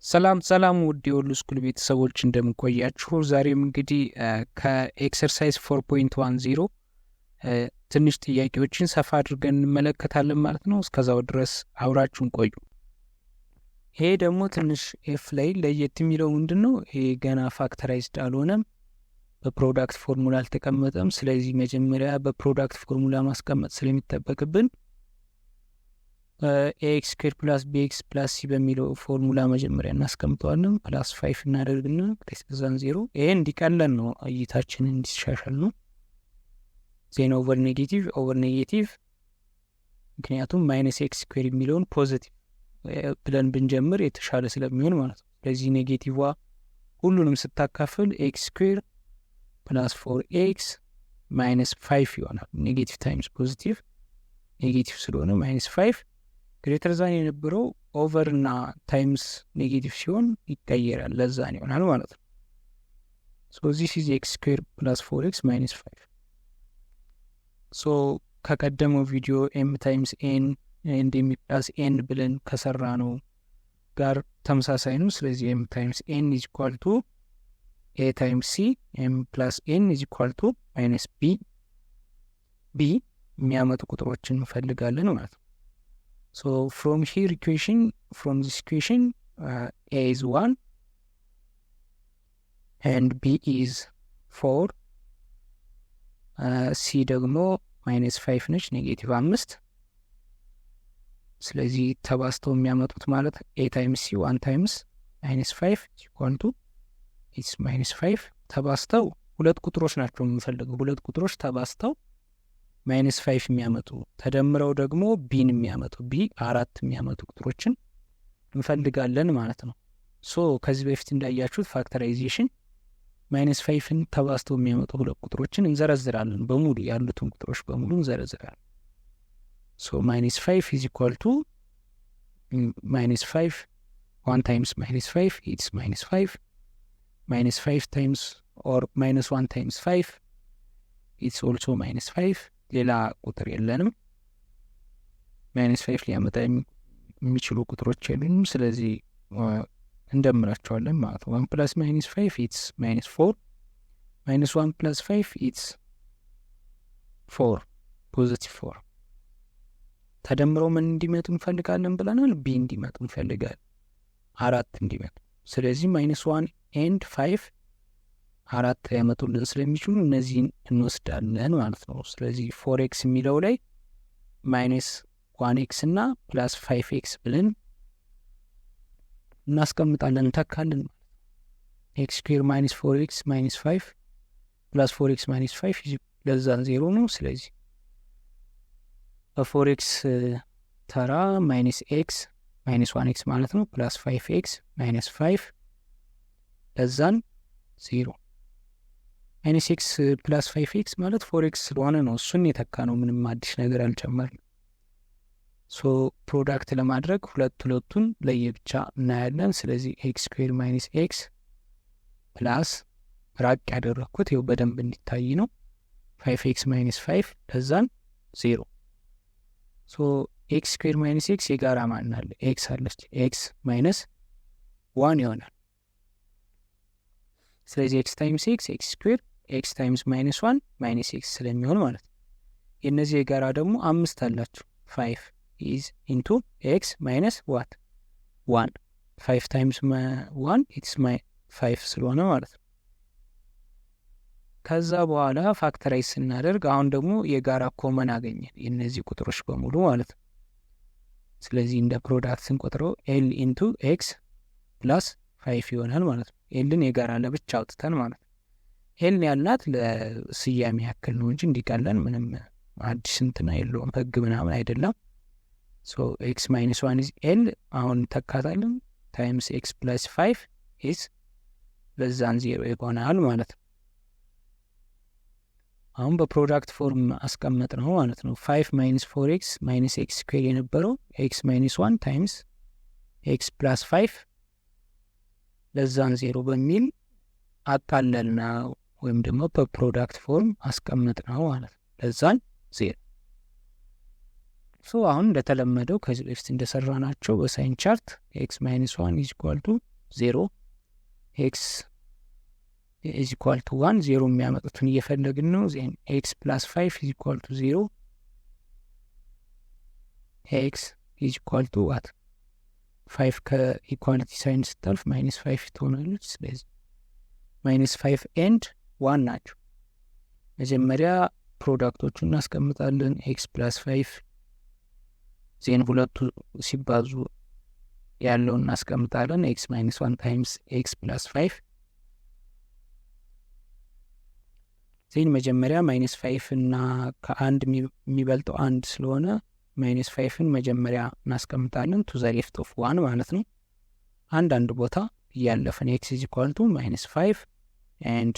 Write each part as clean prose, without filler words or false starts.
ሰላም ውድ የሁሉ ስኩል ቤተሰቦች እንደምቆያችሁ። ዛሬም እንግዲህ ከኤክሰርሳይዝ 4.10 ትንሽ ጥያቄዎችን ሰፋ አድርገን እንመለከታለን ማለት ነው። እስከዛው ድረስ አብራችሁን ቆዩ። ይሄ ደግሞ ትንሽ ኤፍ ላይ ለየት የሚለው ምንድነው? ይሄ ገና ፋክተራይዝድ አልሆነም፣ በፕሮዳክት ፎርሙላ አልተቀመጠም። ስለዚህ መጀመሪያ በፕሮዳክት ፎርሙላ ማስቀመጥ ስለሚጠበቅብን ኤክስ ስኩዌር ፕላስ ቢኤክስ ፕላስ ሲ በሚለው ፎርሙላ መጀመሪያ እናስቀምጠዋለን። ፕላስ 5 እናደርግና ከዛን 0 ይሄ እንዲቀለን ነው፣ እይታችን እንዲሻሻል ነው። ዜን ኦቨር ኔጌቲቭ ምክንያቱም ማይነስ ኤክስ ስኩዌር የሚለውን ፖዚቲቭ ብለን ብንጀምር የተሻለ ስለሚሆን ማለት ነው። ስለዚህ ኔጌቲቭዋ ሁሉንም ስታካፍል ኤክስ ስኩዌር ፕላስ 4ኤክስ ማይነስ 5 ይሆናል። ኔጌቲቭ ታይምስ ፖዚቲቭ ኔጌቲቭ ስለሆነ ማይነስ 5 ግሬተር ዛን የነበረው ኦቨር እና ታይምስ ኔጌቲቭ ሲሆን ይቀየራል፣ ለዛን ይሆናል ማለት ነው። ሶ ዚስ ኢዝ ኤክስ ስኩዌር ፕላስ 4ኤክስ ማይነስ 5። ሶ ከቀደመው ቪዲዮ ኤም ታይምስ ኤን ኤንድ ኤም ፕላስ ኤን ብለን ከሰራ ነው ጋር ተመሳሳይ ነው። ስለዚህ ኤም ታይምስ ኤን ኢዝ ኢኳል ቱ ኤ ታይምስ ሲ፣ ኤም ፕላስ ኤን ኢዝ ኢኳል ቱ ማይነስ ቢ የሚያመጡ ቁጥሮችን እንፈልጋለን ማለት ነው። So from this equation A is 1 and B is 4, C ደግሞ minus 5 ነች፣ ኔጌቲቭ 5። ስለዚህ ተባስተው የሚያመጡት ማለት A times C 1 times minus 5 is equal to it's minus 5። ተባስተው ሁለት ቁጥሮች ናቸው የምንፈልገው፣ ሁለት ቁጥሮች ተባስተው ማይነስ 5 የሚያመጡ ተደምረው ደግሞ ቢን የሚያመጡ አራት የሚያመጡ ቁጥሮችን እንፈልጋለን ማለት ነው። ሶ ከዚህ በፊት እንዳያችሁት ፋክተራይዜሽን ማይነስ 5ን ተባስተው የሚያመጡ ሁለት ቁጥሮችን እንዘረዝራለን፣ በሙሉ ያሉትን ቁጥሮች በሙሉ እንዘረዝራለን። ሶ ማይነስ 5 is equal to minus 5 1 times minus 5 it's minus 5 minus 5 times or minus 1 times 5 it's also minus 5 ሌላ ቁጥር የለንም። ማይነስ 5 ሊያመጣ የሚችሉ ቁጥሮች የሉንም። ስለዚህ እንደምራቸዋለን ማለት ነው። 1 ፕላስ ማይነስ 5 ኢትስ ማይነስ 4 ማይነስ 1 ፕላስ 5 ኢትስ 4 ፖዚቲቭ 4። ተደምረው ምን እንዲመጡ እንፈልጋለን ብለናል? ቢ እንዲመጡ እንፈልጋለን፣ አራት እንዲመጡ። ስለዚህ ማይነስ 1 ኤንድ 5 አራት ያመጡልን ስለሚችሉ እነዚህን እንወስዳለን ማለት ነው። ስለዚህ 4x የሚለው ላይ ማይነስ 1x እና ፕላስ 5x ብለን እናስቀምጣለን፣ እንተካለን ማለት ነው። ኤክስ ስኩዌር ማይነስ 4x ማይነስ 5 ፕላስ 4x ማይነስ 5 ለዛን 0 ነው። ስለዚህ በ4x ተራ ማይነስ ኤክስ ማይነስ 1x ማለት ነው ፕላስ 5x ማይነስ 5 ለዛን 0 ማይነስ ኤክስ ፕላስ 5x ማለት 4x ስለሆነ ነው። እሱን የተካ ነው፣ ምንም አዲስ ነገር አልጨመርንም። ሶ ፕሮዳክት ለማድረግ ሁለቱን ለየብቻ እናያለን። ስለዚህ ኤክስ ስኩዌር ማይነስ ኤክስ ፕላስ ራቅ ያደረኩት ይኸው በደንብ እንዲታይ ነው 5x ማይነስ 5 ለዛን 0። ሶ ኤክስ ስኩዌር ማይነስ ኤክስ የጋራ ማን አለ? ኤክስ አለች። ኤክስ ማይነስ 1 ይሆናል። ስለዚህ ኤክስ ታይምስ ኤክስ ኤክስ ስኩዌር ኤክስ ታይምስ ማይነስ 1 ማይነስ ኤክስ ስለሚሆን ማለት ነው። የእነዚህ የጋራ ደግሞ 5 አላቸው። 5 ኢዝ ኢንቱ ኤክስ ማይነስ ዋት 1 5 ታይምስ 1 ኢትስ 5 ስለሆነ ማለት ነው። ከዛ በኋላ ፋክተራይዝ ስናደርግ አሁን ደግሞ የጋራ ኮመን አገኘን የእነዚህ ቁጥሮች በሙሉ ማለት ነው። ስለዚህ እንደ ፕሮዳክት ስንቆጥረው ኤል ኢንቱ ኤክስ ፕላስ 5 ይሆናል ማለት ነው። ኤልን የጋራ ለብቻ አውጥተን ማለት ነው። ኤልን ያልናት ለስያሜ ያክል ነው እንጂ እንዲቃለን ምንም አዲስ እንትና የለውም፣ ህግ ምናምን አይደለም። ሶ ኤክስ ማይነስ 1 ኢዝ ኤል አሁን ተካታለን ታይምስ ኤክስ ፕላስ 5 ኢዝ ለዛን 0 ይሆናል ማለት ነው። አሁን በፕሮዳክት ፎርም አስቀመጥ ነው ማለት ነው። 5 ማይነስ 4x ማይነስ ኤክስ ስኩዌር የነበረው ኤክስ ማይነስ 1 ታይምስ ኤክስ ፕላስ 5 ለዛን 0 በሚል አቃለልና ወይም ደግሞ በፕሮዳክት ፎርም አስቀመጥ ነው ማለት ነው። ለዛን 0 ሶ አሁን እንደተለመደው ከዚህ በፊት እንደሰራናቸው በሳይን ቻርት ኤክስ ማይነስ 1 ኢዝ ኢኳል ቱ 0 x is equal to 1 0 የሚያመጡትን እየፈለግን ነው then x plus 5 is equal to 0 x is equal to what 5 ከኢኳሊቲ ሳይን ስታልፍ -5 ትሆናለች ስለዚህ -5 and 1 ናቸው መጀመሪያ ፕሮዳክቶቹን እናስቀምጣለን x plus 5 then ሁለቱ ሲባዙ ያለውን እናስቀምጣለን x minus 1 times x plus 5 then መጀመሪያ -5 እና ከአንድ የሚበልጠው አንድ ስለሆነ -5ን መጀመሪያ እናስቀምጣለን to the left of 1 ማለት ነው አንድ ቦታ ያለፈን x is equal to -5 and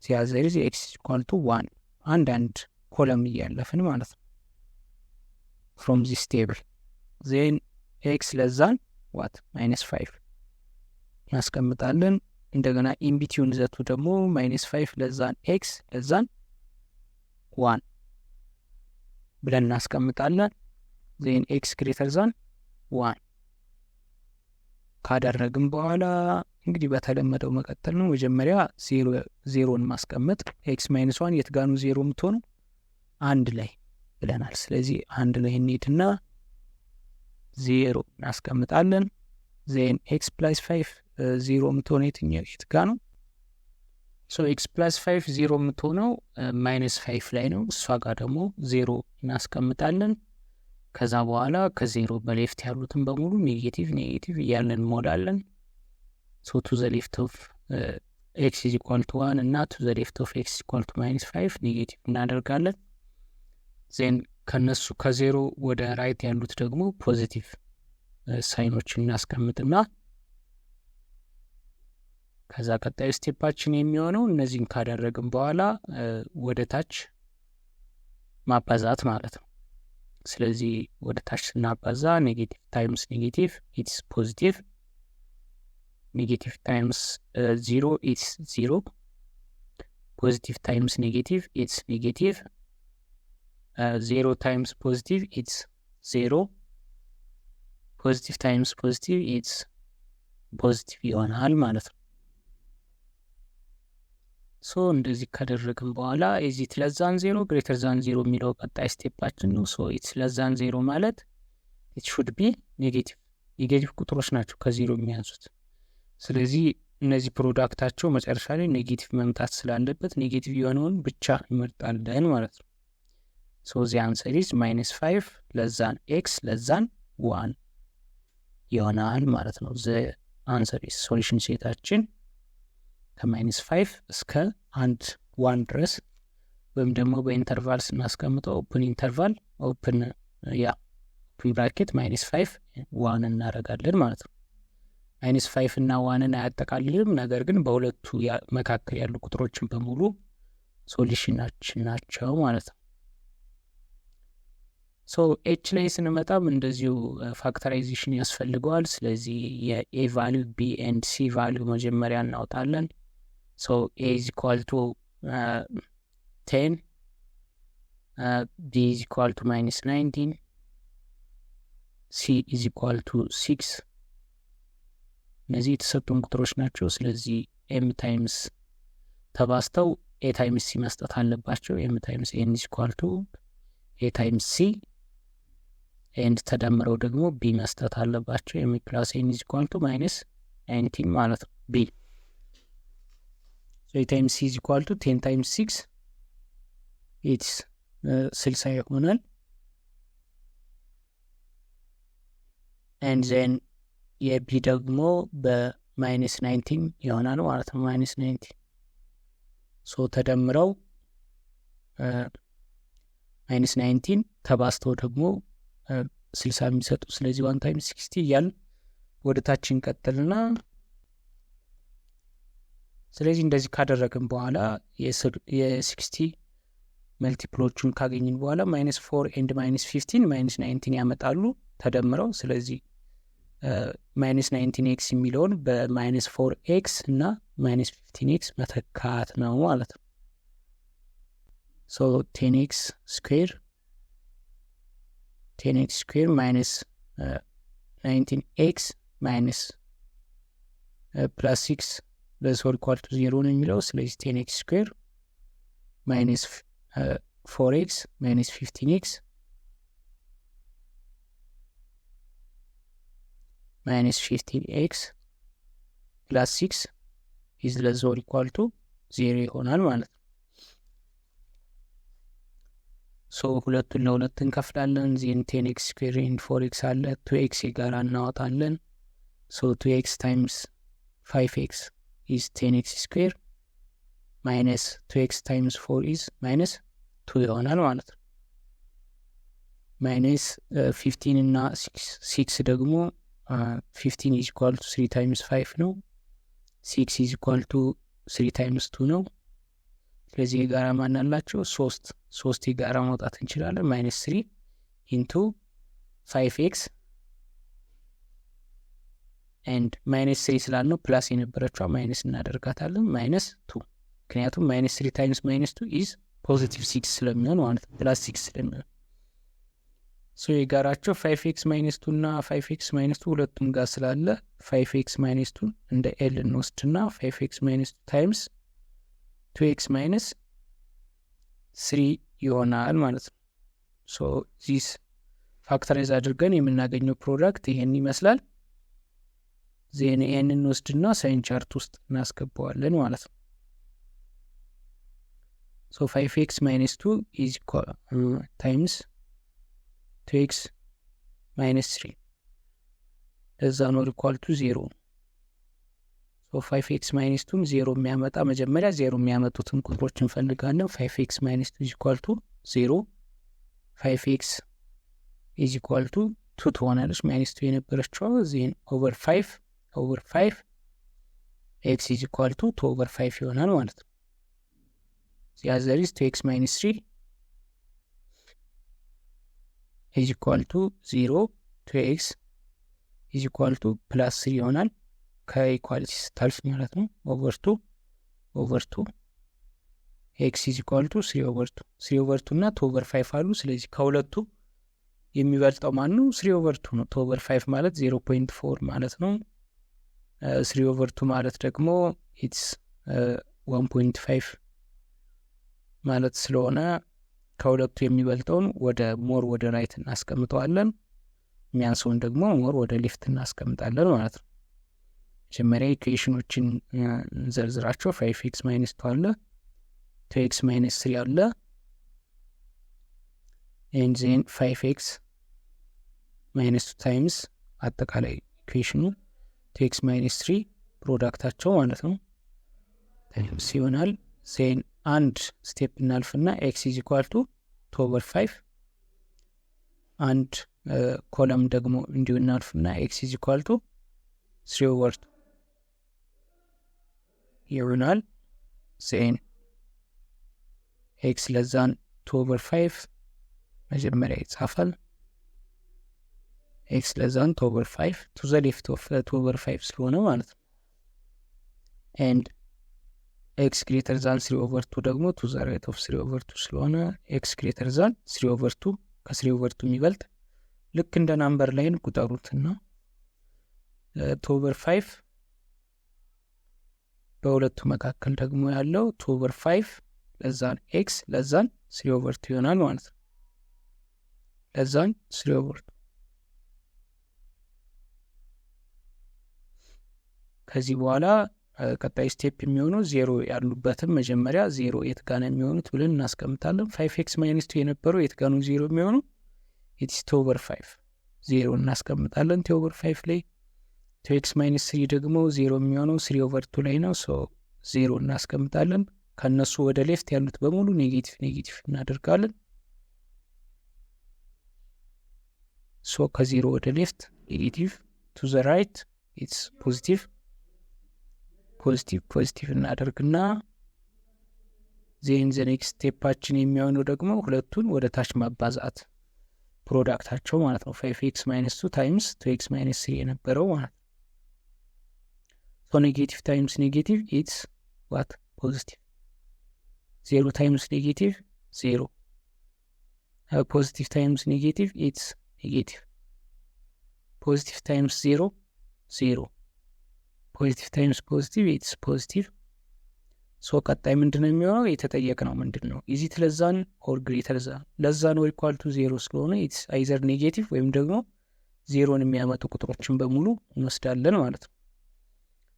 the other is x is equal to 1 አንድ ኮለም ያለፈን ማለት ነው from this table then x less than what -5 እናስቀምጣለን እንደገና in between ዘቱ ደግሞ -5 less than x less than 1 ብለን እናስቀምጣለን then x greater than 1 ካደረግን በኋላ እንግዲህ በተለመደው መቀጠል ነው መጀመሪያ 0ን ማስቀመጥ x - 1 የት ጋር ነው 0 የምትሆነው አንድ ላይ ብለናል ስለዚህ አንድ ላይ እንሄድና 0 እናስቀምጣለን then x plus 5 0 የምትሆነው የት ጋር ነው so x plus 5 0 የምትሆነው -5 ላይ ነው እሷ ጋር ደግሞ 0 እናስቀምጣለን ከዛ በኋላ ከ0 በሌፍት ያሉትን በሙሉ ኔጌቲቭ እያልን ሞዳለን so to the left of x is equal to 1 እና to the left of x is equal to -5 ኔጌቲቭ እናደርጋለን then ከነሱ ከ0 ወደ ራይት ያሉት ደግሞ ፖዚቲቭ ሳይኖችን እናስቀምጥና ከዛ ቀጣይ ስቴፓችን የሚሆነው እነዚህን ካደረግን በኋላ ወደ ታች ማባዛት ማለት ነው ስለዚህ ወደ ታች ስናባዛ ኔጌቲቭ ታይምስ ኔጌቲቭ ኢትስ ፖዚቲቭ ኔጌቲቭ ታይምስ 0 ኢትስ 0 ፖዚቲቭ ታይምስ ኔጌቲቭ ኢትስ ኔጌቲቭ 0 times positive it's 0 positive times positive it's positive ይሆናል ማለት ነው so እንደዚህ ካደረግን በኋላ is it less than 0 greater than 0 የሚለው ቀጣይ ስቴፓችን ነው so it's less than 0 ማለት it should be ኔጌቲቭ ቁጥሮች ናቸው ከ0 የሚያንሱት ስለዚህ እነዚህ ፕሮዳክታቸው መጨረሻ ላይ ኔጌቲቭ መምጣት ስላለበት ኔጌቲቭ የሆነውን ብቻ እንመርጣለን ማለት ነው so the answer is -5 less than x less than 1 ይሆናል ማለት ነው the answer is solution ሴታችን ከ-5 እስከ 1 ድረስ ወይም ደግሞ በኢንተርቫል ስናስቀምጠው ኦፕን ኢንተርቫል ኦፕን ብራኬት -5 1 እናደርጋለን ማለት ነው -5 እና 1ን አያጠቃልልም ነገር ግን በሁለቱ መካከል ያሉ ቁጥሮችን በሙሉ ሶሉሽናችን ናቸው ማለት ነው so h ላይ ስንመጣም እንደዚሁ ፋክተራይዜሽን ያስፈልገዋል ስለዚህ የa value b and c value መጀመሪያ እናውጣለን so a is equal to 10 b is equal to -19 c is equal to 6 እነዚህ የተሰጡን ቁጥሮች ናቸው ስለዚህ m times ተባስተው a times c መስጠት አለባቸው m times n is equal to a times c and ተደምረው ደግሞ b መስጠት አለባቸው m plus n is equal to -19 ማለት ነው b so a times c is equal to 10 times 6 it's 60 ይሆናል and then የb ደግሞ በ-19 ይሆናል ማለት ነው -19 so ተደምረው -19 ተባስተው ደግሞ 60 የሚሰጡ ስለዚህ 1 times 60 እያልን ወደ ታች እንቀጥልና ስለዚህ እንደዚህ ካደረግን በኋላ የ60 መልቲፕሎቹን ካገኘን በኋላ -4 and -15 -19 ያመጣሉ ተደምረው ስለዚህ -19x የሚለውን በ-4x እና -15x መተካት ነው ማለት ነው so 10x square minus 19x minus ፕላስ 6 ለሶል ኢኳል ቱ 0 ነው የሚለው። ስለዚህ 10x ስኩዌር ማይነስ 4x ማይነስ 15x ማይነስ 15x ፕላስ 6 ኢዝ ለሶል ኢኳል ቱ 0 ይሆናል ማለት ነው። ሶ ሁለቱን ለሁለት እንከፍላለን። ዜን 10x ስኩዌር ኤንድ 4x አለ 2x የጋራ እናወጣለን። ሶ 2x ታይምስ 5x ኢዝ 10x ስኩዌር ማይነስ 2x ታይምስ 4 ኢዝ ማይነስ 2 ይሆናል ማለት ነው። ማይነስ 15 እና 6 ደግሞ 15 ኢዝ ኢኳል ቱ 3 ታይምስ 5 ነው። 6 ኢዝ ኢኳል ቱ 3 ታይምስ 2 ነው። ስለዚህ የጋራ ማን አላቸው? 3 የጋራ ማውጣት እንችላለን። ማይነስ 3 ኢንቱ 5x ኤንድ ማይነስ 3 ስላልነው ፕላስ የነበረችዋ ማይነስ እናደርጋታለን። ማይነስ 2 ምክንያቱም ማይነስ 3 ታይምስ ማይነስ 2 ኢዝ ፖዚቲቭ 6 ስለሚሆን ማለት ነው። ፕላስ 6 ስለሚሆን ሶ የጋራቸው 5x ማይነስ 2 እና 5x ማይነስ 2 ሁለቱም ጋር ስላለ 5x ማይነስ 2 እንደ ኤል እንወስድና 5x ማይነስ 2 ታይምስ 2x ማይነስ 3 ይሆናል ማለት ነው። ሶ ዚስ ፋክተራይዝ አድርገን የምናገኘው ፕሮዳክት ይሄን ይመስላል። ዜን ይሄንን እንወስድና ሳይን ቻርት ውስጥ እናስገባዋለን ማለት ነው። ሶ 5x ማይነስ 2 ኢዝ ኢኳል ታይምስ 2x ማይነስ 3 ለዛ ነው ኢኳል ቱ 0 ነው። ሶ 5x ማይነስ 2 0 የሚያመጣ መጀመሪያ 0 የሚያመጡትን ቁጥሮች እንፈልጋለን። 5x ማይነስ 2 ኢዝ ኢኳል ቱ 0 5x ኢዝ ኢኳል ቱ 2 ትሆናለች። ማይነስ 2 የነበረችው ዜን ኦቨር 5 x ኢዝ ኢኳል ቱ 2 ኦቨር 5 ይሆናል ማለት ነው። ያዘር ኢዝ 2x ማይነስ 3 ኢዝ ኢኳል ቱ 0 2x ኢዝ ኢኳል ቱ ፕላስ 3 ይሆናል ከኢኳሊቲ ስታልፍ ማለት ነው። ኦቨር 2 ኤክስ ኢዝ ኢኳል ቱ 3 ኦቨር 2 እና 2 ኦቨር 5 አሉ። ስለዚህ ከሁለቱ የሚበልጠው ማን ነው? 3 ኦቨር 2 ነው። 2 ኦቨር 5 ማለት 0.4 ማለት ነው። 3 ኦቨር 2 ማለት ደግሞ ኢትስ 1.5 ማለት ስለሆነ ከሁለቱ የሚበልጠውን ወደ ራይት እናስቀምጠዋለን፣ የሚያንሰውን ደግሞ ሞር ወደ ሌፍት እናስቀምጣለን ማለት ነው። መጀመሪያ ኢኩዌሽኖችን እንዘርዝራቸው። 5x ማይነስ 2 አለ፣ 2x ማይነስ 3 አለ ኤንድ ዜን 5x ማይነስ 2 ታይምስ አጠቃላይ ኢኩዌሽኑ 2x ማይነስ 3 ፕሮዳክታቸው ማለት ነው ታይምስ ይሆናል። ዜን አንድ ስቴፕ እናልፍና x ኢዝ ኢኳል ቱ 2 ኦቨር 5 አንድ ኮለም ደግሞ እንዲሁ እናልፍና x ኢዝ ኢኳል ቱ 3 ኦቨር 2 ይሆናል። ዜን ኤክስ ለዛን 2 ኦቨር 5 መጀመሪያ ይጻፋል። ኤክስ ለዛን 2 ኦቨር 5 ቱ ዘ ሌፍት ኦፍ 2 ኦቨር 5 ስለሆነ ማለት ነው። ኤንድ ኤክስ ግሬተር ዛን 3 ኦቨር 2 ደግሞ ቱ ዘ ራይት ኦፍ 3 ኦቨር 2 ስለሆነ ኤክስ ግሬተር ዛን 3 ኦቨር 2 ከ3 ኦቨር 2 የሚበልጥ ልክ እንደ ናምበር ላይን ቁጠሩትና 2 ኦቨር 5 በሁለቱ መካከል ደግሞ ያለው 2 ኦቨር 5 ለዛን ኤክስ ለዛን 3 ኦቨር 2 ይሆናል ማለት ነው። ለዛን 3 ኦቨር 2 ከዚህ በኋላ ቀጣይ ስቴፕ የሚሆነው 0 ያሉበትም መጀመሪያ 0 የት ጋር ነው የሚሆኑት ብለን እናስቀምጣለን። 5x ማይነስ 2 የነበረው የት ጋር ነው 0 የሚሆነው? ኢትስ 2 ኦቨር 5 0 እናስቀምጣለን 2 ኦቨር 5 ላይ። 2x ማይነስ 3 ደግሞ 0 የሚሆነው 3 ኦቨር 2 ላይ ነው። ሶ 0 እናስቀምጣለን። ከነሱ ወደ ሌፍት ያሉት በሙሉ ኔጌቲቭ እናደርጋለን። ሶ ከ0 ወደ ሌፍት ኔጌቲቭ፣ ቱ ዘ ራይት ኢትስ ፖዚቲቭ እናደርግና ዜን ዘ ኔክስት ስቴፓችን የሚሆነው ደግሞ ሁለቱን ወደ ታች ማባዛት ፕሮዳክታቸው ማለት ነው። 5x ማይነስ 2 ታይምስ 2x ማይነስ 3 የነበረው ማለት ነው። ሶ ኔጌቲቭ ታይምስ ኔጌቲቭ ኢትስ ዋት ፖዚቲቭ። 0 ታይምስ ኔጌቲቭ 0፣ ፖዚቲቭ ታይምስ ኔጌቲቭ ኢትስ ኔጌቲቭ። ፖዚቲቭ ታይምስ 0 0፣ ፖዚቲቭ ታይምስ ፖዚቲቭ ኢትስ ፖዚቲቭ። ሶ ቀጣይ ምንድነው የሚሆነው? የተጠየቅነው ምንድነው? ኢዝ ኢት ለስ ዛን ኦር ግሬተር ዛን? ለስ ዛን ኦር ኢኳል ቱ 0 ስለሆነ ኢትስ አይዘር ኔጌቲቭ ወይም ደግሞ ዜሮን የሚያመጡ ቁጥሮችን በሙሉ እንወስዳለን ማለት ነው።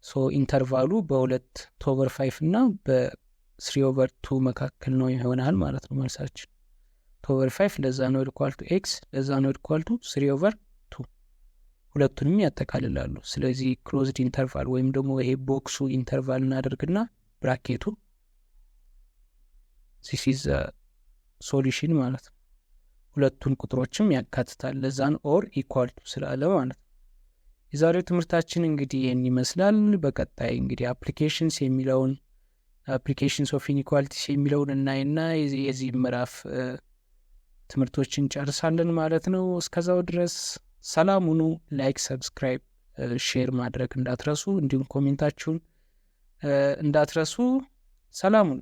ሶ ኢንተርቫሉ በ2/5 እና በ3/2 መካከል ነው ይሆናል ማለት ነው መልሳችን። 2/5 ለዛ ነው ኢኳል ቱ ኤክስ ለዛ ነው ኢኳል ቱ 3/2 ሁለቱንም ያጠቃልላሉ። ስለዚህ ክሎዝድ ኢንተርቫል ወይም ደግሞ ይሄ ቦክሱ ኢንተርቫል እናደርግና ብራኬቱ this is the solution ማለት ነው። ሁለቱን ቁጥሮችም ያካትታል ለዛን ኦር ኢኳል ቱ ስላለ ማለት ነው። የዛሬው ትምህርታችን እንግዲህ ይህን ይመስላል። በቀጣይ እንግዲህ አፕሊኬሽንስ የሚለውን አፕሊኬሽንስ ኦፍ ኢኒኳሊቲስ የሚለውን እናይና የዚህ ምዕራፍ ትምህርቶችን ጨርሳለን ማለት ነው። እስከዛው ድረስ ሰላም ሁኑ። ላይክ፣ ሰብስክራይብ፣ ሼር ማድረግ እንዳትረሱ፣ እንዲሁም ኮሜንታችሁን እንዳትረሱ። ሰላም ሁኑ።